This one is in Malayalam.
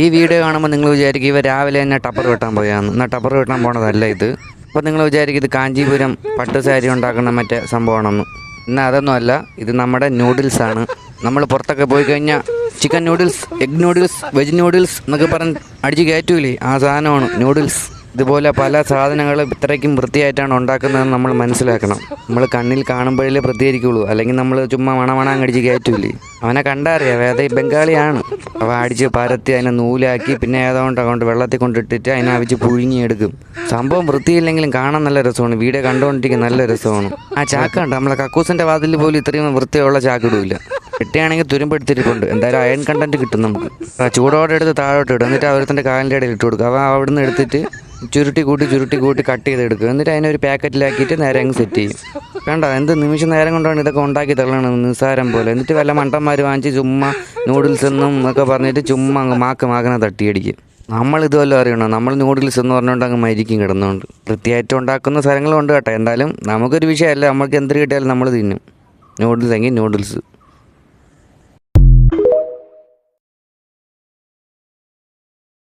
ഈ വീഡിയോ കാണുമ്പോൾ നിങ്ങൾ വിചാരിക്കും ഇവ രാവിലെ തന്നെ ടപ്പർ വെട്ടാൻ പോയാന്ന്. എന്നാൽ ടപ്പർ വെട്ടാൻ പോണതല്ല ഇത്. അപ്പോൾ നിങ്ങൾ വിചാരിക്കും ഇത് കാഞ്ചീപുരം പട്ട് സാരി ഉണ്ടാക്കുന്ന മറ്റേ സംഭവമാണെന്ന്. എന്നാൽ അതൊന്നും അല്ല, ഇത് നമ്മുടെ നൂഡിൽസാണ്. നമ്മൾ പുറത്തൊക്കെ പോയി കഴിഞ്ഞാൽ chicken noodles, egg noodles, veg noodles എന്നൊക്കെ പറഞ്ഞ് അടിച്ച് കയറ്റൂലേ, ആ സാധനമാണ് നൂഡിൽസ്. ഇതുപോലെ പല സാധനങ്ങളും ഇത്രയ്ക്കും വൃത്തിയായിട്ടാണ് ഉണ്ടാക്കുന്നതെന്ന് നമ്മൾ മനസ്സിലാക്കണം. നമ്മൾ കണ്ണിൽ കാണുമ്പോഴേ പ്രതികരിക്കുള്ളൂ, അല്ലെങ്കിൽ നമ്മൾ ചുമ്മാ മണമണാൻ അടിച്ച് കയറ്റൂലേ. അവനെ കണ്ടറിയാം വേദ ബംഗാളിയാണ്. അവ അടിച്ച് പരത്തി അതിനെ നൂലാക്കി പിന്നെ ഏതോണ്ട് വെള്ളത്തിൽ കൊണ്ടിട്ടിട്ട് അതിനെ അവിച്ച് പുഴുങ്ങിയെടുക്കും. സംഭവം വൃത്തിയില്ലെങ്കിലും കാണാൻ നല്ല രസമാണ്, വീഡിയോ കണ്ടുകൊണ്ടിരിക്കാൻ നല്ല രസമാണ്. ആ ചാക്കുണ്ട്, നമ്മളെ കക്കൂസിൻ്റെ വാതിൽ പോലും ഇത്രയും വൃത്തിയുള്ള ചാക്കിടില്ല. കെട്ടിയാണെങ്കിൽ തുരുമ്പെടുത്തിരിപ്പുണ്ട്. എന്തായാലും അയൺ കണ്ടന്റ് കിട്ടും നമുക്ക്. ചൂടോടെ എടുത്ത് താഴോട്ട് ഇടും, എന്നിട്ട് അവരത്തിൻ്റെ കാലിൻ്റെ ഇടയിൽ ഇട്ട് കൊടുക്കുക. അവ അവിടുന്ന് എടുത്തിട്ട് ചുരുട്ടി കൂട്ടി കട്ട് ചെയ്തെടുക്കുക. എന്നിട്ട് അതിനൊരു പാക്കറ്റിലാക്കിയിട്ട് നേരെ അങ്ങ് സെറ്റ് ചെയ്യും. കണ്ടോ എന്ത് നിമിഷം നേരം കൊണ്ടാണ് ഇതൊക്കെ ഉണ്ടാക്കി തള്ളണം, നിസ്സാരം പോലെ. എന്നിട്ട് വല്ല മണ്ടന്മാർ വാങ്ങിച്ച് ചുമ്മാ നൂഡിൽസ് എന്നും എന്നൊക്കെ പറഞ്ഞിട്ട് ചുമ്മാ അങ്ങ് മാക്കനെ തട്ടിയടിക്കും. നമ്മളിതുവല്ലോ അറിയണം, നമ്മൾ നൂഡിൽസ് എന്ന് പറഞ്ഞുകൊണ്ട് അങ്ങ് മരിക്കും കിടന്നുകൊണ്ട്. വൃത്തിയായിട്ട് ഉണ്ടാക്കുന്ന സ്ഥലങ്ങളും ഉണ്ട് കേട്ടോ. എന്തായാലും നമുക്കൊരു വിഷയമല്ല, നമ്മൾക്ക് എന്ത് കിട്ടിയാലും നമ്മൾ തിന്നും. നൂഡിൽസ് എങ്കിൽ നൂഡിൽസ്.